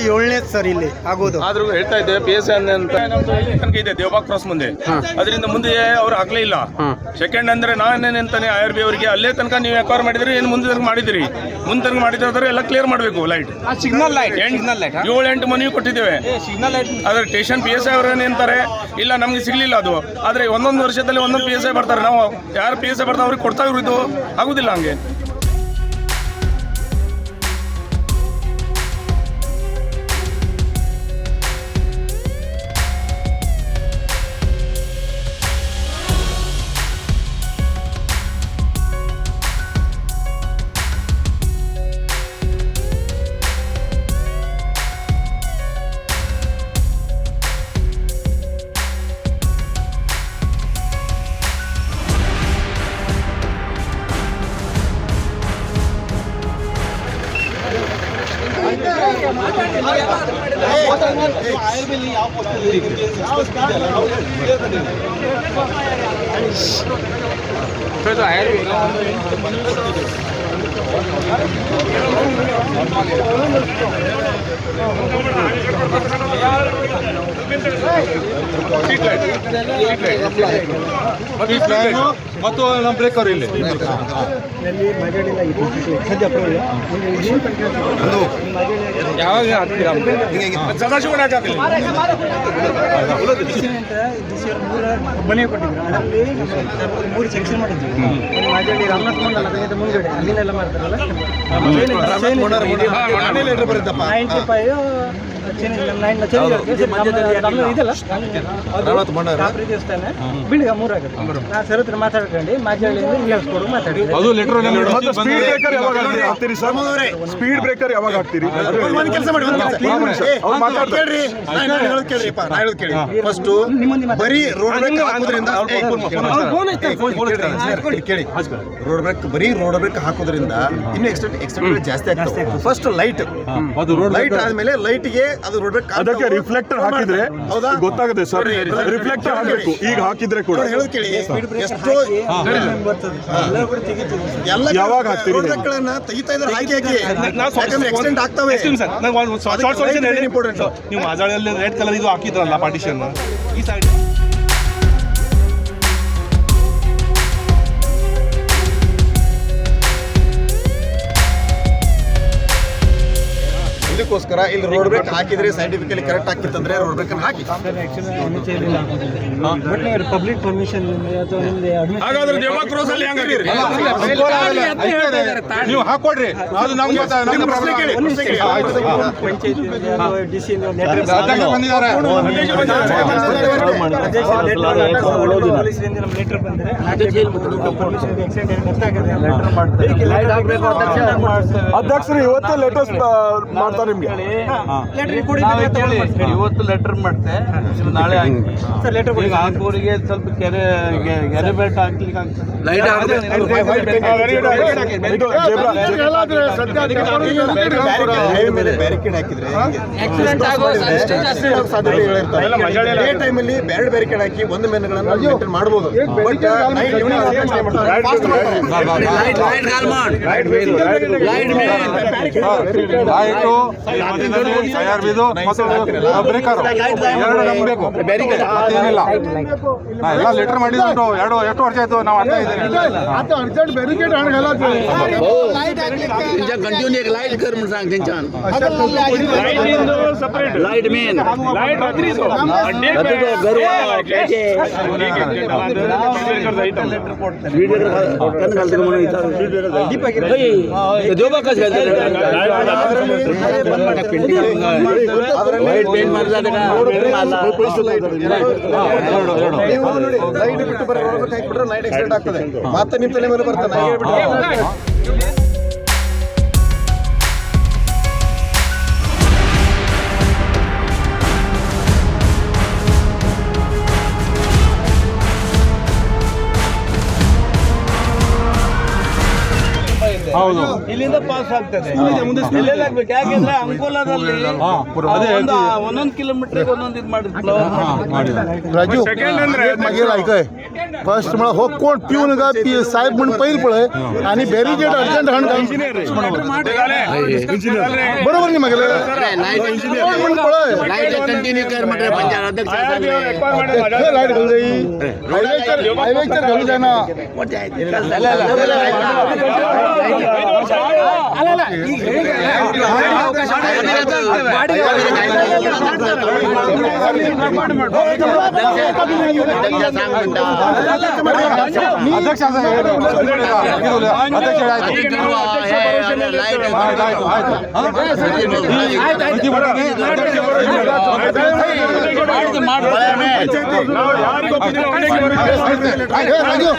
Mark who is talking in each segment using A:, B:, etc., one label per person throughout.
A: 7ನೇ sir ಇಲ್ಲಿ ಆಗೋದು.
B: ಆದ್ರೂ ಹೇಳ್ತಾ ಇದ್ದೆ PSI ಅಂತ ನಮ್ದು ಇಲ್ಲಿ ತನಕ ಇದೆ ದೇವಬಾಗ್ ಕ್ರಾಸ್ ಮುಂದೆ, ಅದರಿಂದ ಮುಂದೆ ಅವ್ರು ಆಗ್ಲೇ ಇಲ್ಲ. ಸೆಕೆಂಡ್ ಅಂದ್ರೆ ನಾನೇನಂತಾನೆ IRB ಅವರಿಗೆ ಅಲ್ಲೇ ತನಕ ನೀವು ಎಕ್ವೈರ್ ಮಾಡಿದ್ರಿ, ಏನು ಮುಂದೆ ತನಕ ಮಾಡಿದಿರಿ, ಮುಂದೆ ತನಕ ಮಾಡಿದ್ರೆ ಎಲ್ಲ ಕ್ಲಿಯರ್ ಮಾಡಬೇಕು. ಲೈಟ್
A: ಸಿಗ್ನಲ್ ಲೈಟ್
B: 7-8 ಮನವಿ ಕೊಟ್ಟಿದ್ದೇವೆ. ಆದ್ರೆ ಸ್ಟೇಷನ್ PSI ಅವರು ಏನಂತಾರೆ, ಇಲ್ಲ ನಮ್ಗೆ ಸಿಗ್ಲಿಲ್ಲ ಅದು. ಆದ್ರೆ ಒಂದೊಂದು ವರ್ಷದಲ್ಲಿ ಒಂದೊಂದು PSI ಬರ್ತಾರೆ, ನಾವು ಯಾರು PSI ಬರ್ತಾರೆ ಅವ್ರಿಗೆ ಕೊಡ್ತಾ ಇರೋದು ಆಗುದಿಲ್ಲ ಹಂಗೆ.
C: ಮತ್ತು ನಮ್ಮ ಬ್ರೇಕರ್ ಇಲ್ಲಿ
B: ಯಾವಾಗ
A: ಮನೆ ಕೊಟ್ಟಿದ್ರು, ಅದರಲ್ಲಿ 3 ಸೆಕ್ಷನ್ ಮಾಡಿದ್ವಿ. ಮಾಜಳ್ಳಿ ರಾಮನಾಥ್ ಮಂಡಲ ಅದಕ್ಕಿಂತ ಮುಂದ್ಗಡೆ ಅಲ್ಲಿನೆಲ್ಲ ಮಾಡ್ತಾರಲ್ಲ, 95 ದೇವಸ್ಥಾನ ಬಿಳಿಗ 3 ಆಗುತ್ತೆ. ನಾ ಸರ್ ಹತ್ರ ಮಾತಾಡ್ಕೊಂಡು ಮಾಜಳ್ಳಿಯಿಂದ ಇಳಿಸ್ಕೊಡು ಮಾತಾಡಿದ್ವಿ.
C: ಅದು ಲೆಟರ್ ಸ್ಪೀಡ್ ಬ್ರೇಕರ್ ಯಾವಾಗ ಹಾಕ್ತೀರಿ ಸರ್? ಸ್ಪೀಡ್ ಬ್ರೇಕರ್ ಯಾವಾಗ ಹಾಕ್ತೀರಿ?
D: ಕೆಲಸ ಮಾಡಿ ಫಸ್ಟ್ ಬರೀ ರೋಡ್ ಬ್ರೇಕ್ ಹಾಕೋದ್ರಿಂದ ರೋಡ್ ಬ್ರೇಕ್ ಹಾಕೋದ್ರಿಂದ ಇನ್ನು ಎಕ್ಸ್ಟೆಂಟ್ ಜಾಸ್ತಿ ಆಗ್ತದೆ. ಫಸ್ಟ್ ಲೈಟ್ ಆದ್ಮೇಲೆ ಲೈಟ್ಗೆ ಅದು ರೋಡ್ ಬ್ರೇಕ್
C: ಅದಕ್ಕೆ ರಿಫ್ಲೆಕ್ಟರ್ ಹಾಕಿದ್ರೆ ಗೊತ್ತಾಗುತ್ತೆ ಸರ್. ರಿಫ್ಲೆಕ್ಟರ್ ಹಾಕಬೇಕು, ಈಗ ಹಾಕಿದ್ರೆ ಕೂಡ
D: ಹೇಳೋದು ಕೇಳಿ. ಎಷ್ಟೋ
C: ಯಾವಾಗ ಹಾಕ್ತೀರಿ?
D: ರೋಡ್ ಬ್ರೇಕ್ಗಳನ್ನ ತೆಗಿತಾ ಇದ್ದಾರೆ, ಯಾಕಂದ್ರೆ ಎಕ್ಸ್ಟೆಂಟ್ ಆಗ್ತವೆ.
B: ಇಂಪಾರ್ಟೆಂಟ್. ನೀವು ಮಾಜಾಳಿಯಲ್ಲಿ ರೆಡ್ ಕಲರ್ ಇದು ಹಾಕಿದ್ರಲ್ಲ ಪಾರ್ಟಿಷನ್, ಈ ಸೈಡ್
D: ಇದಕ್ಕೋಸ್ಕರ ಇಲ್ಲಿ ರೋಡ್ ಬ್ರೇಕ್ ಹಾಕಿದ್ರೆ ಸೈಂಟಿಫಿಕಲಿ ಕರೆಕ್ಟ್ ಆಗ್ತಿತ್ತಂದ್ರೆ ರೋಡ್ ಬ್ರೇಕ್ ಹಾಕಿ.
A: ಪಬ್ಲಿಕ್ ಪರ್ಮಿಷನ್
B: ಹಾಗಾದ್ರೆ ದೇವಬಾಗ್ ಕ್ರಾಸ್ ಅಲ್ಲಿ ಹೆಂಗಾಗಿರಿ
C: ನೀವು ಹಾಕೊಡ್ರಿ, ಅದು ನಮ್ಗೆ ಅಧ್ಯಕ್ಷರು ಇವತ್ತು ಲೇಟೆಸ್ಟ್ ಮಾಡ್ತಾರೆ ನಿಮ್ಗೆ.
E: ಇವತ್ತು ಲೆಟರ್ ಮಾಡ್ತೆ, ನಾಳೆ ಹಾಕೋರಿಗೆ ಸ್ವಲ್ಪ ಕೆರೆ ಬೆಲ್ಟ್ ಹಾಕ್ಲಿಕ್ಕೆ
D: ಬ್ಯಾರಿಕೇಡ್ ಹಾಕಿದ್ರೆ ಟೈಮಲ್ಲಿ ಬೇರೆ ಬ್ಯಾರಿಕೇಡ್ ಹಾಕಿ ಒಂದು ಮೇನ್ಗಳನ್ನು ಮೇಂಟೈನ್ ಮಾಡಬಹುದು.
C: ಏನಿಲ್ಲ, ಎಲ್ಲ ಲೆಟರ್ ಮಾಡಿದ್ರು. ಎಷ್ಟು ವರ್ಷ ಆಯ್ತು ನಾವು ಅರ್ಥ ಇದ್ದೇನೆ.
E: कंटिन्यू एक लाईट कर म्हणून सांग त्यांच्यान लाईट मेन लाईट रात्री गरवा त्याचे व्हिडिओ कन घालतो म्हणून इथं देव बाकस घालतो लाईट पेंट मारला का
D: ಲೈಟ್ ಬಿಟ್ಟು ಬರೋ ಹಾಕಿಬಿಟ್ರೆ ಲೈಟ್ ಎಕ್ಸಿಡೆಂಟ್ ಆಗ್ತದೆ. ಮತ್ತೆ ನಿಮ್ಮ ತಲೆ ಮೇಲೆ ಬರ್ತಾನೆ.
C: ಹೌದು.
E: ಇಲ್ಲಿಂದ ಪಾಸ್ ಆಗ್ತದೆ ಎಲ್ಲೆಲ್ಲಿ ಆಗ್ಬೇಕು ಯಾಕೆಂದ್ರೆ ಅಂಕೋಲಾದಲ್ಲಿ ಒಂದೊಂದು ಕಿಲೋಮೀಟರ್ ಒಂದೊಂದು ಇದು ಮಾಡಿರ್ತಾರ
F: राजू
B: सेकंड ಅಂದ್ರೆ
F: मागेल ऐकय फर्स्ट मला हो कोण पिऊन का साहेब म्हणून पहिल पळय आणि बॅरिकेड अर्जंट हाण बरोबर नाही मागेल म्हणून पळय
E: लाईट कंटिन्यू कर म्हटलं पंचायत अध्यक्ष
F: लाईट घाल जाई हायवेचर घालू जाय ना
C: ಅಧ್ಯಕ್ಷ
F: राजू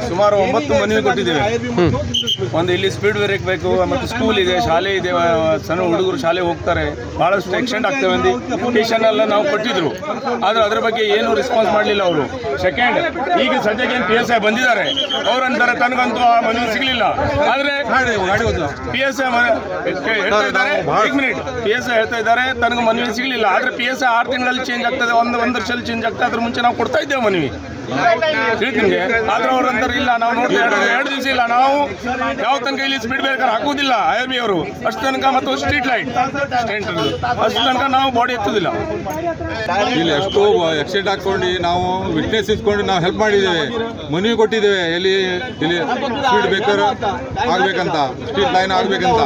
B: ಸುಮಾರು 9 ಮನವಿ ಕೊಟ್ಟಿದ್ದೇವೆ. ಒಂದು ಇಲ್ಲಿ ಸ್ಪೀಡ್ ಬ್ರೇಕ್ ಬೇಕು, ಮತ್ತು ಸ್ಕೂಲ್ ಇದೆ, ಶಾಲೆ ಇದೆ, ಸಣ್ಣ ಹುಡುಗರು ಶಾಲೆ ಹೋಗ್ತಾರೆ, ಬಹಳಷ್ಟು ಎಕ್ಸ್ಟೆಂಡ್ ಆಗ್ತವೆ ಅಂದು ಪಿಟಿಷನ್ ಎಲ್ಲ ನಾವು ಕೊಟ್ಟಿದ್ರು. ಆದರೆ ಅದರ ಬಗ್ಗೆ ಏನು ರೆಸ್ಪಾನ್ಸ್ ಮಾಡಲಿಲ್ಲ ಅವರು. ಸೆಕೆಂಡ್, ಈಗ ಸದ್ಯಕ್ಕೆ PSI ಬಂದಿದ್ದಾರೆ, ಅವರಂತಾರೆ ತನಗಂತೂ ಆ ಮನವಿ ಸಿಗಲಿಲ್ಲ. ಆದರೆ PSI ಹೇಳ್ತಾ ಇದ್ದಾರೆ, PSI ಹೇಳ್ತಾ ಇದ್ದಾರೆ ತನಗೆ ಮನವಿ ಸಿಗಲಿಲ್ಲ. ಆದರೆ PSI 6 ತಿಂಗಳಲ್ಲಿ ಚೇಂಜ್ ಆಗ್ತದೆ, ಒಂದು ವರ್ಷದಲ್ಲಿ ಚೇಂಜ್ ಆಗ್ತದೆ. ಅದ್ರ ಮುಂಚೆ ನಾವು ಕೊಡ್ತಾ ಇದ್ದೇವೆ ಮನವಿ, ಹೇಳ್ತೀನಿ. ಆದ್ರೆ ಅವ್ರಂತಾರೆ ಇಲ್ಲ, ನಾವು ನೋಡ್ತಾ 2 ದಿವಸ ಇಲ್ಲ, ನಾವು ಯಾವ ತನಕ ಇಲ್ಲಿ ಸ್ಪೀಡ್ ಬ್ರೇಕರ್ ಹಾಕುವುದಿಲ್ಲ IRB ಅವರು ಅಷ್ಟು ತನಕ, ಮತ್ತು ಸ್ಟ್ರೀಟ್ ಲೈಟ್ ಅಷ್ಟು ತನಕ ನಾವು ಬಾಡಿ ಎತ್ತುವುದಿಲ್ಲ.
C: ಇಲ್ಲಿ ಎಷ್ಟೋ ಆಕ್ಸಿಡೆಂಟ್ ಹಾಕೊಂಡು ನಾವು ವಿಟ್ನೆಸ್ ಇಟ್ಕೊಂಡು ನಾವು ಹೆಲ್ಪ್ ಮಾಡಿದ್ದೇವೆ, ಮನವಿ ಕೊಟ್ಟಿದ್ದೇವೆ. ಇಲ್ಲಿ ಸ್ಪೀಡ್ ಬ್ರೇಕರ್ ಆಗ್ಬೇಕಂತ, ಸ್ಟ್ರೀಟ್ ಲೈನ್ ಆಗ್ಬೇಕಂತ.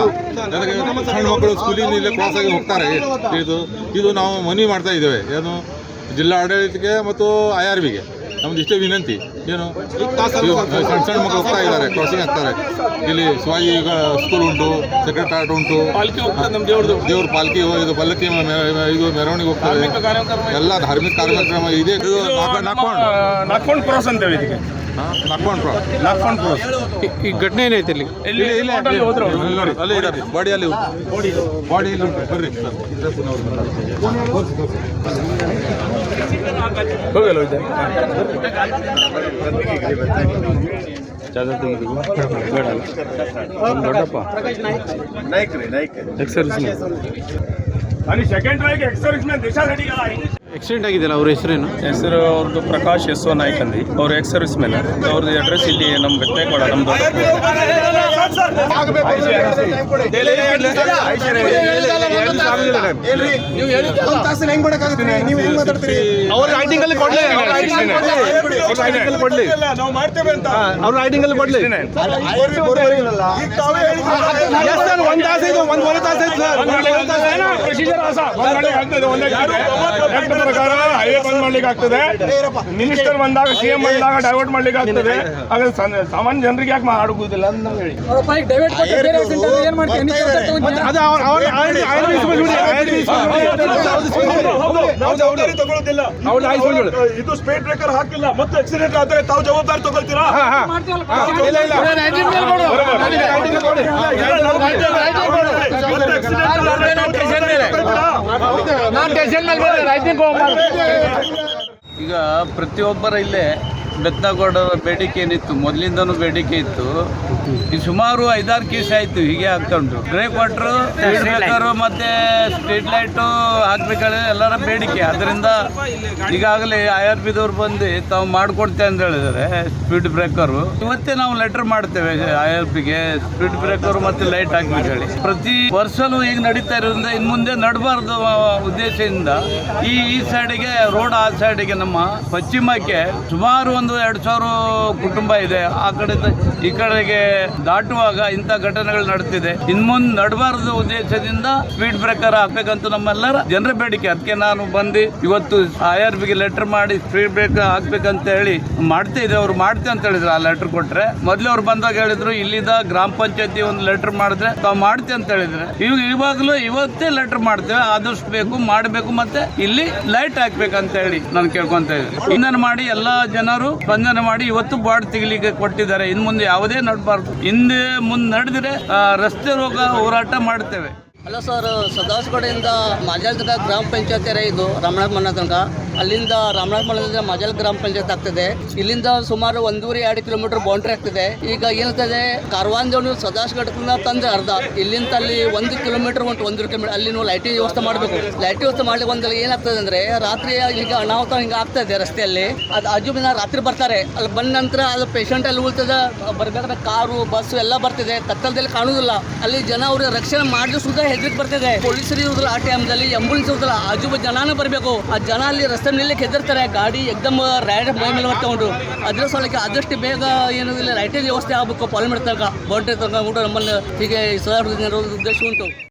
C: ಅದಕ್ಕೆ ಸಣ್ಣ ಮಕ್ಕಳು ಸ್ಕೂಲಿಂದ ಇಲ್ಲೇ ಕ್ರಾಸ್ ಆಗಿ ಹೋಗ್ತಾರೆ. ಇದು ನಾವು ಮನವಿ ಮಾಡ್ತಾ ಇದ್ದೇವೆ, ಏನು ಜಿಲ್ಲಾ ಆಡಳಿತಕ್ಕೆ ಮತ್ತು IRBಗೆ ನಮ್ದು ಇಷ್ಟೇ ವಿನಂತಿ. ಏನು ಸಣ್ಣ ಮಕ್ಕಳು ಹೋಗ್ತಾ ಇದ್ದಾರೆ, ಕ್ರಾಸಿಂಗ್ ಆಗ್ತಾರೆ. ಇಲ್ಲಿ ಶಿವಾಜಿ ಸ್ಕೂಲ್ ಉಂಟು, ಸೆಕ್ರೆಟರಿಯೇಟ್ ಉಂಟು,
B: ಪಾಲ್ಕಿ ಹೋಗ್ತದೆ, ನಮ್ಮ ದೇವ್ರ
C: ಪಾಲ್ಕಿ ಇದು ಪಲ್ಲಕ್ಕಿ ಇದು ಮೆರವಣಿಗೆ ಹೋಗ್ತಾರೆ. ಎಲ್ಲ ಧಾರ್ಮಿಕ ಕಾರ್ಯಕ್ರಮ ಇದೆ.
B: ನಾಗ್ಕೊಂಡು ಕ್ರಾಸ್ ಅಂತೇಳಿ ಇದಕ್ಕೆ
C: ನಾಗ್ಕೊಂಡು
B: ಕ್ರಾಸ್.
C: ಈ ಘಟನೆ ಏನೈತೆ ಇಲ್ಲಿ?
B: ಇಲ್ಲಿ ಹೋದ್ರು ಅವರು.
C: ನೋಡಿ ಅಲ್ಲಿ ಇದ್ದಾರೆ, ಬಾಡಿಯಲ್ಲಿ ಬಾಡಿ ಇಲ್ಲಿ ಉಂಟು. ಬರ್ರಿ
B: ಹೋಗಲ್ಲ ಇದೆ
C: ದೊಡ್ಡಪ್ಪ
B: आणि सेकंड ट्राइक एक्सर्विसमेन देशासाठी गेला.
C: ಆಕ್ಸಿಡೆಂಟ್ ಆಗಿದೆಯಲ್ಲ, ಅವ್ರ ಹೆಸರೇನು?
B: ಹೆಸರು ಅವ್ರದ್ದು ಪ್ರಕಾಶ್ SO ನಾಯ್ಕ್ ಅಂದಿ. ಅವ್ರು ಎಕ್ಸ್ ಸರ್ವಿಸ್ ಮ್ಯಾನ್. ಅವ್ರದ್ದು ಅಡ್ರೆಸ್ ಇಲ್ಲಿ ನಮ್ಮ ಬೆತ್ತೇಗೌಡ, ನಮ್ದು
F: ಅವ್ರ ರೈಟಿಂಗ್ ಅಲ್ಲಿ ಕೊಡ್ಲಿ,
B: ನಾವು ಮಾಡ್ತೇವೆ ಅಂತ
F: ಅವ್ರ ರೈಟಿಂಗ್ ಅಲ್ಲಿ ಕೊಡ್ಲಿ. ಒಂದ್ ತಾಸು ಇದು, ಒಂದೂವರೆ ತಾಸು
B: ಪ್ರೊಸೀಜರ್ ಪ್ರಕಾರ ಹೈವೇ ಬಂದ್ ಮಾಡ್ಲಿಕ್ಕೆ ಆಗ್ತದೆ. ಮಿನಿಸ್ಟರ್ ಬಂದಾಗ, CM ಬಂದಾಗ ಡೈವರ್ಟ್ ಮಾಡ್ಲಿಕ್ಕೆ ಆಗ್ತದೆ. ಹಾಗಾದ್ರೆ ಸಾಮಾನ್ಯ ಜನರಿಗೆ ಯಾಕೆ ಮಾಡುವುದಿಲ್ಲ ಅಂತ ನಾವು ಹೇಳಿ.
G: ಇದು ಸ್ಪೀಡ್ ಬ್ರೇಕರ್ ಹಾಕಿಲ್ಲ ಮತ್ತು ಆಕ್ಸಿಡೆಂಟ್ ಆದ್ರೆ ತಾವು ಜವಾಬ್ದಾರಿ ತಗೊಳ್ತೀರಾ?
E: ಈಗ ಪ್ರತಿಯೊಬ್ಬರ ಇಲ್ಲೇ ಬೆತ್ತನಗೌಡರ ಬೇಡಿಕೆ ಏನಿತ್ತು, ಮೊದಲಿಂದನೂ ಬೇಡಿಕೆ ಇತ್ತು. ಈ ಸುಮಾರು 5-6 ಕೇಸ್ ಆಯಿತು ಹೀಗೆ ಆಗ್ತಾ ಉಂಟು. ಬ್ರೇಕ್ ವಾಟ್ರು, ಸ್ಪೀಡ್ ಬ್ರೇಕರು ಮತ್ತು ಸ್ಟ್ರೀಟ್ ಲೈಟು ಹಾಕ್ಬೇಕಾದ್ರೆ ಎಲ್ಲರ ಬೇಡಿಕೆ. ಅದರಿಂದ ಈಗಾಗಲೇ IRBದವ್ರು ಬಂದು ತಾವು ಮಾಡಿಕೊಡ್ತೇವೆ ಅಂತ ಹೇಳಿದ್ದಾರೆ ಸ್ಪೀಡ್ ಬ್ರೇಕರು. ಇವತ್ತೇ ನಾವು ಲೆಟರ್ ಮಾಡ್ತೇವೆ IRBಗೆ, ಸ್ಪೀಡ್ ಬ್ರೇಕರು ಮತ್ತು ಲೈಟ್ ಹಾಕ್ಬೇಕು ಹೇಳಿ. ಪ್ರತಿ ವರ್ಷನೂ ಈಗ ನಡೀತಾ ಇರೋದ್ರಿಂದ ಇನ್ನು ಮುಂದೆ ನಡಬಾರ್ದು ಉದ್ದೇಶದಿಂದ ಈ ಸೈಡಿಗೆ ರೋಡ್, ಆ ಸೈಡಿಗೆ ನಮ್ಮ ಪಶ್ಚಿಮಕ್ಕೆ ಸುಮಾರು ಒಂದು 1,000 ಕುಟುಂಬ ಇದೆ. ಆ ಕಡೆ ಈ ಕಡೆಗೆ ದಾಟುವಾಗ ಇಂಥ ಘಟನೆಗಳು ನಡೆದಿದೆ. ಇನ್ ಮುಂದೆ ನಡಬಾರದು ಉದ್ದೇಶದಿಂದ ಸ್ಪೀಡ್ ಬ್ರೇಕರ್ ಹಾಕ್ಬೇಕಂತ ನಮ್ಮೆಲ್ಲರ ಜನರ ಬೇಡಿಕೆ. ಅದಕ್ಕೆ ನಾನು ಬಂದು ಇವತ್ತು IRBಗೆ ಲೆಟರ್ ಮಾಡಿ ಸ್ಪೀಡ್ ಬ್ರೇಕರ್ ಹಾಕ್ಬೇಕಂತ ಹೇಳಿ ಮಾಡ್ತಾ ಇದೆ. ಅವ್ರು ಮಾಡ್ತೇವೆ ಅಂತ ಹೇಳಿದ್ರು. ಆ ಲೆಟರ್ ಕೊಟ್ರೆ ಮೊದಲು ಅವ್ರು ಬಂದಾಗ ಹೇಳಿದ್ರು ಇಲ್ಲಿಂದ ಗ್ರಾಮ ಪಂಚಾಯತಿ ಒಂದು ಲೆಟರ್ ಮಾಡಿದ್ರೆ ತಾವು ಮಾಡ್ತೇವೆ ಅಂತ ಹೇಳಿದ್ರೆ, ಇವಾಗಲೂ ಇವತ್ತೇ ಲೆಟರ್ ಮಾಡ್ತೇವೆ, ಆದಷ್ಟು ಬೇಕು ಮಾಡಬೇಕು, ಮತ್ತೆ ಇಲ್ಲಿ ಲೈಟ್ ಹಾಕ್ಬೇಕಂತ ಹೇಳಿ ನಾನು ಕೇಳ್ಕೊಂತ ಇದ್ದೀನಿ. ಸ್ಪಂದನೆ ಮಾಡಿ ಎಲ್ಲಾ ಜನರು ಸ್ಪಂದನೆ ಮಾಡಿ ಇವತ್ತು ಬಾಡ್ ತೆಗಿಲಿಕ್ಕೆ ಕೊಟ್ಟಿದ್ದಾರೆ. ಇನ್ನು ಮುಂದೆ ಯಾವುದೇ ನಡಬಾರ್ದು. ಹಿಂದೆ ಮುಂದೆ ನಡೆದ್ರೆ ರಸ್ತೆ ರೋಗ ಹೋರಾಟ ಮಾಡ್ತೇವೆ.
H: ಹಲೋ ಸರ್, ಸದಾಸಗೌಡದಿಂದ ಮಾಜಲ್ ತನಕ ಗ್ರಾಮ ಪಂಚಾಯತ್ ಇದು ರಾಮನಾಥ ಮಣ್ಣ ತನಕ. ಅಲ್ಲಿಂದ ರಾಮನಾಥ ಮಣ್ಣದಿಂದ ಮಾಜಲ್ ಗ್ರಾಮ ಪಂಚಾಯತ್ ಆಗ್ತದೆ. ಇಲ್ಲಿಂದ ಸುಮಾರು 1.5-2 ಕಿಲೋಮೀಟರ್ ಬೌಂಡ್ರಿ ಆಗ್ತದೆ. ಈಗ ಏನಾಗ್ತದೆ, ಕಾರ್ವಾಂಜವನು ಸದಾಸಗೌಡದಿಂದ ತಂದ್ರೆ ಅರ್ಧ, ಇಲ್ಲಿಂದ ಅಲ್ಲಿ 1 ಕಿಲೋಮೀಟರ್ ಉಂಟು, 1 ಕಿಲೋಮೀಟರ್ ಅಲ್ಲಿ ನೀವು ಲೈಟಿಂಗ್ ವ್ಯವಸ್ಥೆ ಮಾಡಬೇಕು. ಲೈಟಿಂಗ್ ವ್ಯವಸ್ಥೆ ಮಾಡ್ಲಿಕ್ಕೆ ಒಂದಲ್ಲಿ ಏನಾಗ್ತದೆ ಅಂದ್ರೆ, ರಾತ್ರಿ ಈಗ ಅನಾಹುತ ಹಿಂಗೆ ಆಗ್ತಾ ಇದೆ ರಸ್ತೆಯಲ್ಲಿ. ಅದು ಆಜುಬಿನ ರಾತ್ರಿ ಬರ್ತಾರೆ, ಅಲ್ಲಿ ಬಂದ ನಂತರ ಅದು ಪೇಷಂಟ್ ಅಲ್ಲಿ ಉಳ್ತದೆ. ಬರ್ಬೇಕಾದ್ರೆ ಕಾರು ಬಸ್ಸು ಎಲ್ಲ ಬರ್ತಿದೆ, ಕತ್ತಲದಲ್ಲಿ ಕಾಣುವುದಿಲ್ಲ. ಅಲ್ಲಿ ಜನ ಅವ್ರಿಗೆ ರಕ್ಷಣೆ ಮಾಡಿದ್ರು ಸುದ್ದ ಹೆದರಿಕೆ ಬರ್ತಿದೆ. ಪೊಲೀಸರು ಇರುದಿಲ್ಲ, ಆ ಟೈಮ್ದಲ್ಲಿ ಆಂಬುಲೆನ್ಸ್ ಇರುದಿಲ್ಲ, ಆಜುಬಾಜು ಜನಾನು ಬರಬೇಕು. ಆ ಜನ ಅಲ್ಲಿ ರಸ್ತೆ ನಿಲ್ಲಕ್ಕೆ ಹೆದರ್ತಾರೆ, ಗಾಡಿ ಎಕ್ದಮ್ ರೈಡ್ ಮೈ ಮೇಲೆ ತಗೊಂಡು. ಅದ್ರ ಸಲಕ್ಕೆ ಆದಷ್ಟು ಬೇಗ ಏನಿಲ್ಲ ಲೈಟಿಂಗ್ ವ್ಯವಸ್ಥೆ ಆಗಬೇಕು. ಪಾರ್ಲಿಮೆಂಟ್ ತನಕ ಬೌಂಡ್ರಿ ತನಕ ನಮ್ಮಲ್ಲಿ ಹೀಗೆ ಉದ್ದೇಶ ಉಂಟು.